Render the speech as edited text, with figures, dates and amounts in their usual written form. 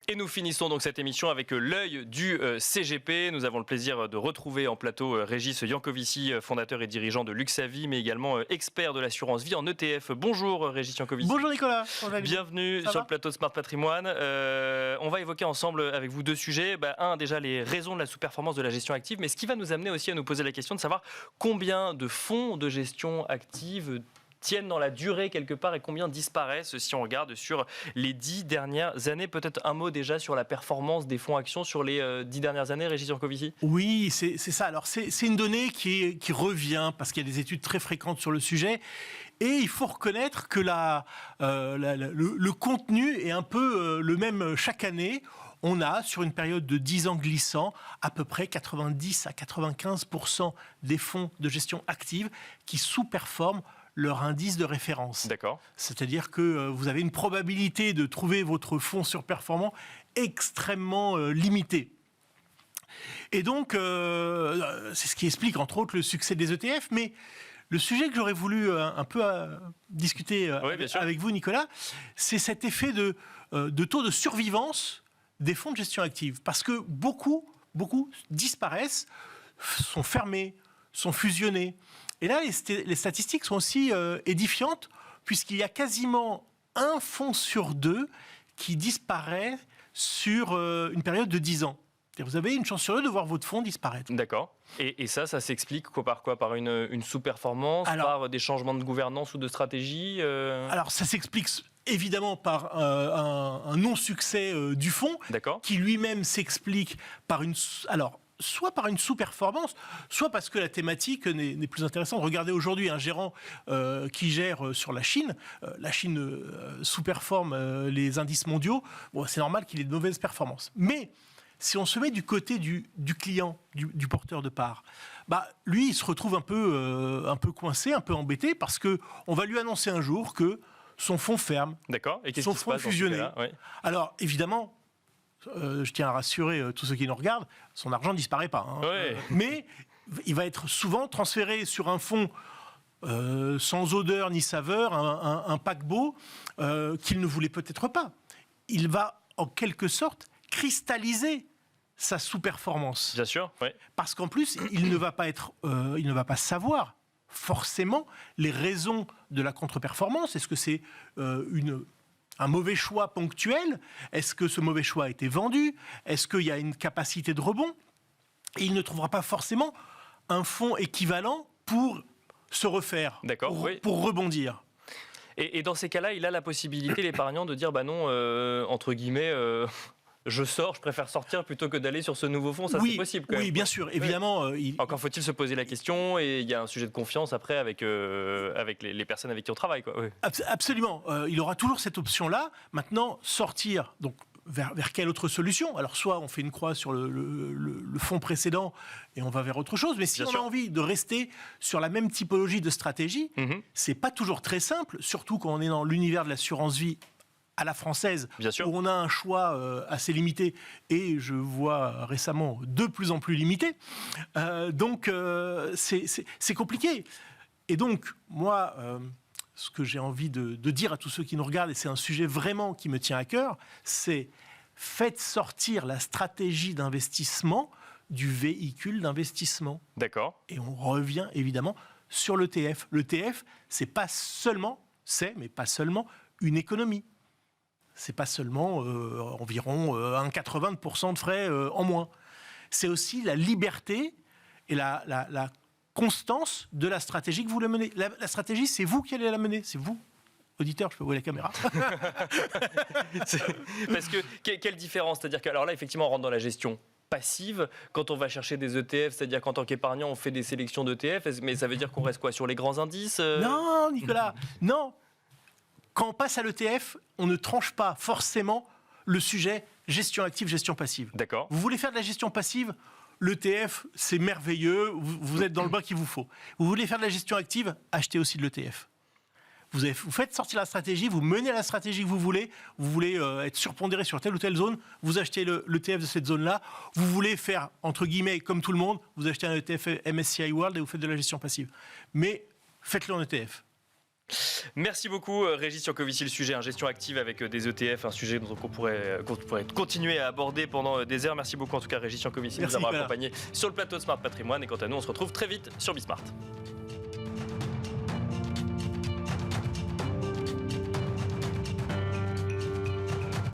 Et nous finissons donc cette émission avec l'œil du CGP. Nous avons le plaisir de retrouver en plateau Régis Yankovici, fondateur et dirigeant de Luxavis, mais également expert de l'assurance vie en ETF. Bonjour Régis Yankovici. Bonjour Nicolas. Bienvenue sur le plateau de Smart Patrimoine. On va évoquer ensemble avec vous deux sujets. Déjà les raisons de la sous-performance de la gestion active, mais ce qui va nous amener aussi à nous poser la question de savoir combien de fonds de gestion active tiennent dans la durée quelque part et combien disparaissent si on regarde sur les 10 dernières années. Peut-être un mot déjà sur la performance des fonds actions sur les 10 dernières années, Régis Yankovici. Oui, c'est ça. Alors c'est une donnée qui revient parce qu'il y a des études très fréquentes sur le sujet et il faut reconnaître que le contenu est un peu le même chaque année. On a, sur une période de 10 ans glissant, à peu près 90 à 95% des fonds de gestion active qui sous-performent leur indice de référence. D'accord. C'est-à-dire que vous avez une probabilité de trouver votre fonds surperformant extrêmement limitée. Et donc, c'est ce qui explique entre autres le succès des ETF, mais le sujet que j'aurais voulu un peu discuter avec vous, Nicolas, c'est cet effet de taux de survivance des fonds de gestion active. Parce que beaucoup disparaissent, sont fermés, sont fusionnés. Et là, les statistiques sont aussi édifiantes, puisqu'il y a quasiment un fonds sur deux qui disparaît sur une période de 10 ans. Vous avez une chance sur deux de voir votre fonds disparaître. D'accord. Et ça s'explique par quoi? Par une sous-performance, par des changements de gouvernance ou de stratégie Alors, ça s'explique évidemment par un non-succès du fonds, qui lui-même s'explique par soit par une sous-performance, soit parce que la thématique n'est plus intéressante. Regardez aujourd'hui un gérant qui gère sur la Chine. La Chine sous-performe les indices mondiaux. Bon, c'est normal qu'il ait de mauvaises performances. Mais si on se met du côté du client, du porteur de part, lui, il se retrouve un peu coincé, un peu embêté, parce qu'on va lui annoncer un jour que son fonds ferme, son fonds fusionné. Alors, évidemment, je tiens à rassurer tous ceux qui nous regardent, son argent ne disparaît pas. Mais il va être souvent transféré sur un fonds sans odeur ni saveur, un paquebot qu'il ne voulait peut-être pas. Il va, en quelque sorte, cristalliser sa sous-performance. Bien sûr, oui. Parce qu'en plus, il ne va pas savoir forcément les raisons de la contre-performance. Est-ce que c'est un mauvais choix ponctuel? Est-ce que ce mauvais choix a été vendu? Est-ce qu'il y a une capacité de rebond? Et il ne trouvera pas forcément un fonds équivalent pour se refaire, pour rebondir. Et dans ces cas-là, il a la possibilité, l'épargnant, de dire non, entre guillemets, je préfère sortir plutôt que d'aller sur ce nouveau fonds. Ça, c'est possible quand même. Oui, bien sûr, évidemment. Encore faut-il se poser la question, et il y a un sujet de confiance après avec les personnes avec qui on travaille. Absolument. Il aura toujours cette option-là. Maintenant, sortir, donc vers quelle autre solution? Alors, soit on fait une croix sur le fonds précédent et on va vers autre chose, mais si on a envie de rester sur la même typologie de stratégie, c'est pas toujours très simple, surtout quand on est dans l'univers de l'assurance vie à la française, où on a un choix assez limité, et je vois récemment de plus en plus limité. Donc, c'est compliqué. Et donc, moi, ce que j'ai envie de dire à tous ceux qui nous regardent, et c'est un sujet vraiment qui me tient à cœur, c'est faites sortir la stratégie d'investissement du véhicule d'investissement. D'accord. Et on revient évidemment sur l'ETF. L'ETF, mais pas seulement une économie. C'est pas seulement environ 80% de frais en moins. C'est aussi la liberté et la constance de la stratégie que vous la menez. La stratégie, c'est vous qui allez la mener. C'est vous. Auditeur, je peux voir la caméra. Parce que, quelle différence? C'est-à-dire que, alors là, effectivement, on rentre dans la gestion passive. Quand on va chercher des ETF, c'est-à-dire qu'en tant qu'épargnant, on fait des sélections d'ETF, mais ça veut dire qu'on reste quoi? Sur les grands indices Non, Nicolas, non. Quand on passe à l'ETF, on ne tranche pas forcément le sujet gestion active, gestion passive. D'accord. Vous voulez faire de la gestion passive? L'ETF, c'est merveilleux, vous êtes dans le bain qu'il vous faut. Vous voulez faire de la gestion active? Achetez aussi de l'ETF. Vous faites sortir la stratégie, vous menez la stratégie que vous voulez être surpondéré sur telle ou telle zone, vous achetez l'ETF de cette zone-là. Vous voulez faire, entre guillemets, comme tout le monde, vous achetez un ETF MSCI World et vous faites de la gestion passive. Mais faites-le en ETF. Merci beaucoup Régis Jancovici, le sujet gestion active avec des ETF, un sujet dont on pourrait continuer à aborder pendant des heures. Merci beaucoup en tout cas Régis Jancovici de nous avoir accompagnés sur le plateau de Smart Patrimoine, et quant à nous on se retrouve très vite sur Bismart.